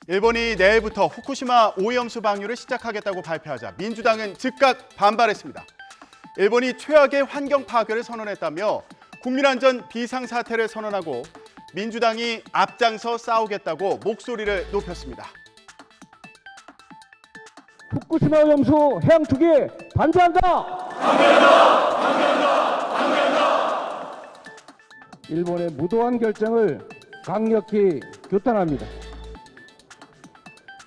일본이 내일부터 후쿠시마 오염수 방류를 시작하겠다고 발표하자 민주당은 즉각 반발했습니다. 일본이 최악의 환경 파괴를 선언했다며 국민안전 비상사태를 선언하고 민주당이 앞장서 싸우겠다고 목소리를 높였습니다. 후쿠시마 오염수 해양 투기에 반대한다. 일본의 무도한 결정을 강력히 규탄합니다.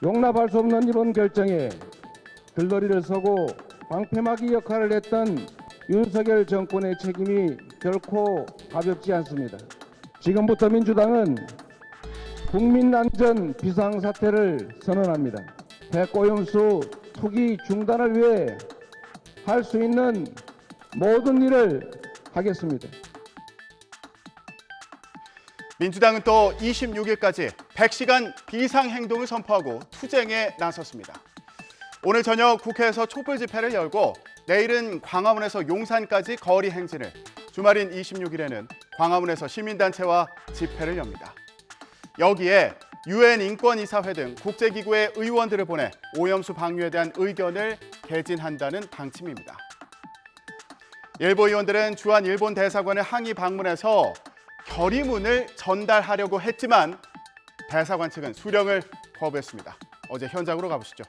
용납할 수 없는 이번 결정에 들러리를 서고 방패막이 역할을 했던 윤석열 정권의 책임이 결코 가볍지 않습니다. 지금부터 민주당은 국민안전 비상사태를 선언합니다. 핵오염수 투기 중단을 위해 할 수 있는 모든 일을 하겠습니다. 민주당은 또 26일까지 100시간 비상행동을 선포하고 투쟁에 나섰습니다. 오늘 저녁 국회에서 촛불 집회를 열고 내일은 광화문에서 용산까지 거리 행진을, 주말인 26일에는 광화문에서 시민단체와 집회를 엽니다. 여기에 UN 인권이사회 등 국제기구의 의원들을 보내 오염수 방류에 대한 의견을 개진한다는 방침입니다. 일부 의원들은 주한 일본 대사관을 항의 방문해서 결의문을 전달하려고 했지만 대사관 측은 수령을 거부했습니다. 어제 현장으로 가보시죠.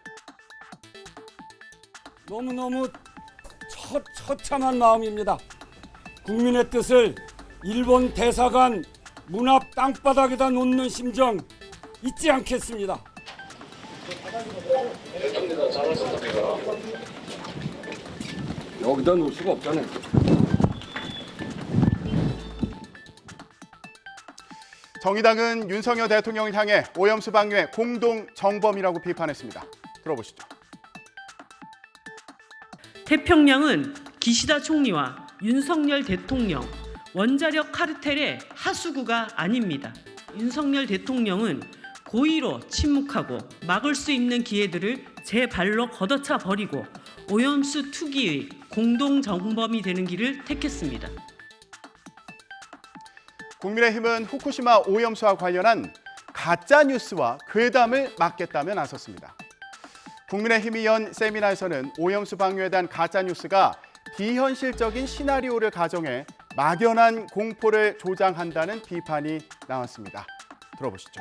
너무너무 처참한 마음입니다. 국민의 뜻을 일본 대사관 문 앞 땅바닥에다 놓는 심정 잊지 않겠습니다. 여기다 놓을 수가 없잖아요. 정의당은 윤석열 대통령을 향해 오염수 방류의 공동 정범이라고 비판했습니다. 들어보시죠. 태평양은 기시다 총리와 윤석열 대통령, 원자력 카르텔의 하수구가 아닙니다. 윤석열 대통령은 고의로 침묵하고 막을 수 있는 기회들을 제 발로 걷어차 버리고 오염수 투기의 공동 정범이 되는 길을 택했습니다. 국민의힘은 후쿠시마 오염수와 관련한 가짜 뉴스와 괴담을 막겠다며 나섰습니다. 국민의힘이 연 세미나에서는 오염수 방류에 대한 가짜 뉴스가 비현실적인 시나리오를 가정해 막연한 공포를 조장한다는 비판이 나왔습니다. 들어보시죠.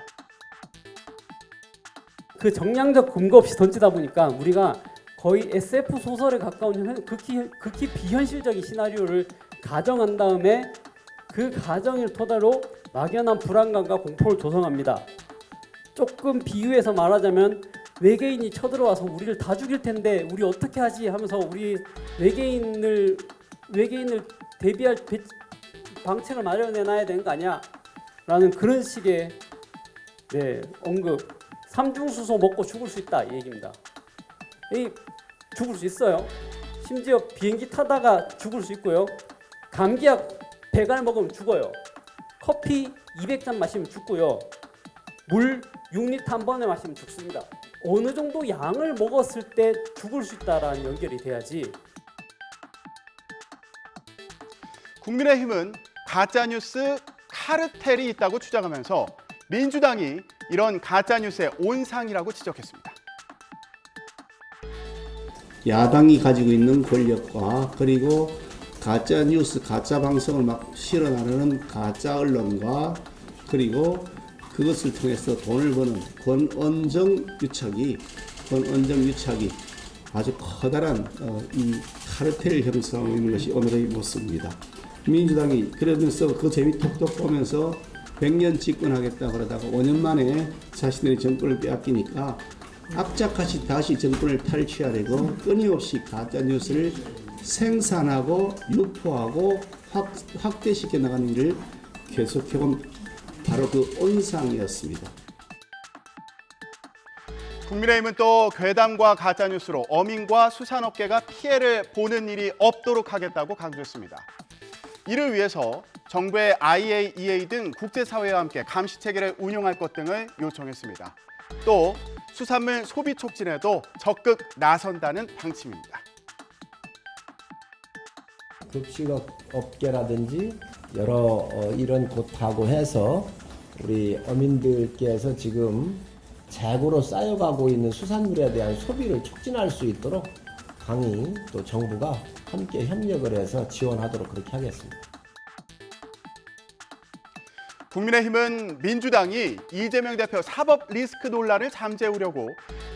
그 정량적 근거 없이 던지다 보니까 우리가 거의 SF 소설에 가까운 극히 비현실적인 시나리오를 가정한 다음에 그 가정을 토대로 막연한 불안감과 공포를 조성합니다. 조금 비유해서 말하자면 외계인이 쳐들어와서 우리를 다 죽일 텐데 우리 어떻게 하지 하면서 우리 외계인을 대비할 방책을 마련해 놔야 되는 거 아니야? 라는 그런 식의 언급. 삼중수소 먹고 죽을 수 있다 이 얘기입니다. 죽을 수 있어요. 심지어 비행기 타다가 죽을 수 있고요. 감기약 100알 먹으면 죽어요. 커피 200잔 마시면 죽고요. 물 6리터 한 번에 마시면 죽습니다. 어느 정도 양을 먹었을 때 죽을 수 있다라는 연결이 돼야지. 국민의힘은 가짜뉴스 카르텔이 있다고 주장하면서 민주당이 이런 가짜뉴스의 온상이라고 지적했습니다. 야당이 가지고 있는 권력과 그리고 가짜뉴스, 가짜방송을 막 실어나르는 가짜 언론과 그리고 그것을 통해서 돈을 버는 권언정 유착이 아주 커다란 이 카르텔을 형성하고 있는 것이 오늘의 모습입니다. 민주당이 그러면서 그 재미 톡톡 보면서 100년 집권하겠다 그러다가 5년 만에 자신들의 정권을 빼앗기니까 악착같이 다시 정권을 탈취하려고 끊임없이 가짜뉴스를 생산하고 유포하고 확대시켜 나가는 일을 계속해온 바로 그 온상이었습니다. 국민의힘은 또 괴담과 가짜뉴스로 어민과 수산업계가 피해를 보는 일이 없도록 하겠다고 강조했습니다. 이를 위해서 정부의 IAEA 등 국제사회와 함께 감시체계를 운용할 것 등을 요청했습니다. 또 수산물 소비 촉진에도 적극 나선다는 방침입니다. 급식업계라든지 여러 이런 곳하고 해서 우리 어민들께서 지금 재고로 쌓여가고 있는 수산물에 대한 소비를 촉진할 수 있도록 당이 또 정부가 함께 협력을 해서 지원하도록 그렇게 하겠습니다. 국민의힘은 민주당이 이재명 대표 사법 리스크 논란을 잠재우려고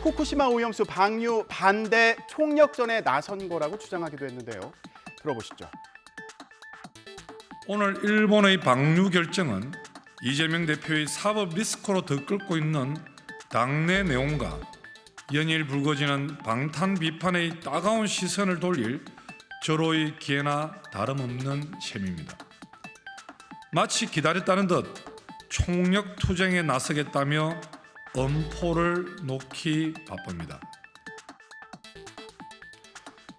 후쿠시마 오염수 방류 반대 총력전에 나선 거라고 주장하기도 했는데요. 들어보시죠. 오늘 일본의 방류 결정은 이재명 대표의 사법 리스크로 더 끌고 있는 당내 내용과 연일 불거지는 방탄 비판의 따가운 시선을 돌릴 절호의 기회나 다름없는 셈입니다. 마치 기다렸다는 듯 총력 투쟁에 나서겠다며 엄포를 놓기 바쁩니다.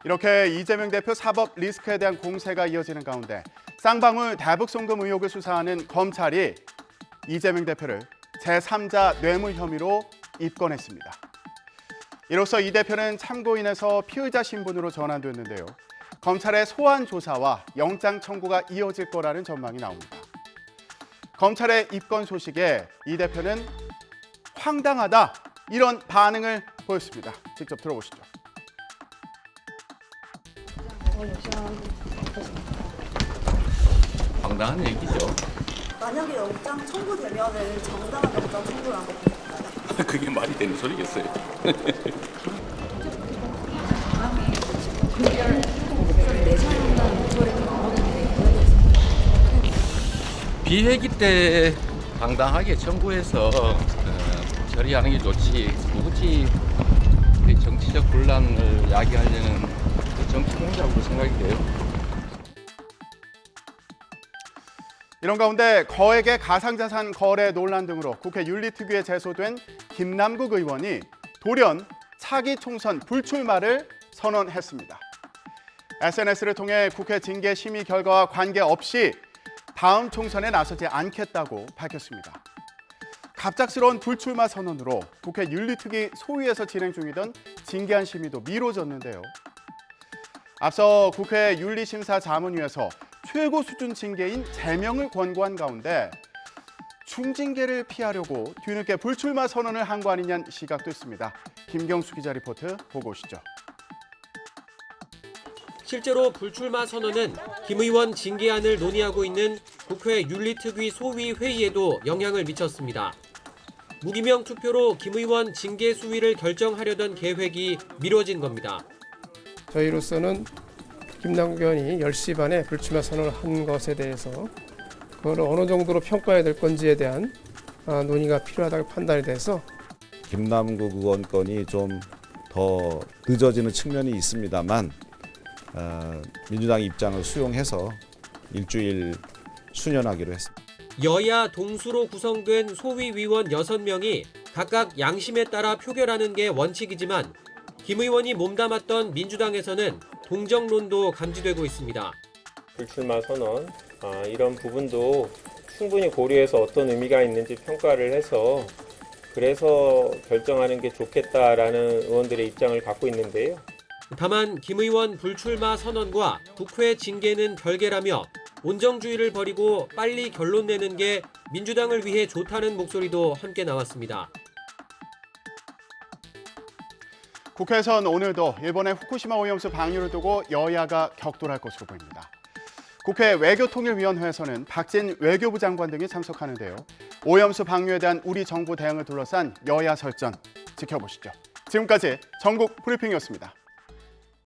이렇게 이재명 대표 사법 리스크에 대한 공세가 이어지는 가운데 쌍방울 대북 송금 의혹을 수사하는 검찰이 이재명 대표를 제3자 뇌물 혐의로 입건했습니다. 이로써 이 대표는 참고인에서 피의자 신분으로 전환됐는데요. 검찰의 소환 조사와 영장 청구가 이어질 거라는 전망이 나옵니다. 검찰의 입건 소식에 이 대표는 황당하다 이런 반응을 보였습니다. 직접 들어보시죠. 황당한 얘기죠. 만약에 영장 청구되면은 정당한 영장 청구를 한 겁니까? 그게 말이 되는 소리겠어요. 비회기 때 당당하게 청구해서 처리하는 게 좋지. 굳이 정치적 분란을 야기하려는 정치 공작으로 생각이 돼요. 이런 가운데 거액의 가상자산 거래 논란 등으로 국회 윤리특위에 제소된 김남국 의원이 돌연 차기 총선 불출마를 선언했습니다. SNS를 통해 국회 징계 심의 결과와 관계없이 다음 총선에 나서지 않겠다고 밝혔습니다. 갑작스러운 불출마 선언으로 국회 윤리특위 소위에서 진행 중이던 징계안 심의도 미뤄졌는데요. 앞서 국회 윤리심사자문위에서 최고 수준 징계인 제명을 권고한 가운데 중징계를 피하려고 뒤늦게 불출마 선언을 한 거 아니냐는 시각도 있습니다. 김경수 기자 리포트 보고 오시죠. 실제로 불출마 선언은 김 의원 징계안을 논의하고 있는 국회 윤리특위 소위 회의에도 영향을 미쳤습니다. 무기명 투표로 김 의원 징계 수위를 결정하려던 계획이 미뤄진 겁니다. 저희로서는 김남국 의원이 10시 반에 불출마 선언을 한 것에 대해서 그걸 어느 정도로 평가해야 될 건지에 대한 논의가 필요하다고 판단이 돼서 김남국 의원 건이 좀 더 늦어지는 측면이 있습니다만 민주당 입장을 수용해서 일주일 수년하기로 했습니다. 여야 동수로 구성된 소위위원 6명이 각각 양심에 따라 표결하는 게 원칙이지만 김 의원이 몸담았던 민주당에서는 동정론도 감지되고 있습니다. 불출마 선언, 이런 부분도 충분히 고려해서 어떤 의미가 있는지 평가를 해서 그래서 결정하는 게 좋겠다라는 의원들의 입장을 갖고 있는데요. 다만 김 의원 불출마 선언과 국회 징계는 별개라며 온정주의를 버리고 빨리 결론 내는 게 민주당을 위해 좋다는 목소리도 함께 나왔습니다. 국회에선 오늘도 일본의 후쿠시마 오염수 방류를 두고 여야가 격돌할 것으로 보입니다. 국회 외교통일위원회에서는 박진 외교부 장관 등이 참석하는데요. 오염수 방류에 대한 우리 정부 대응을 둘러싼 여야 설전 지켜보시죠. 지금까지 전국 브리핑이었습니다.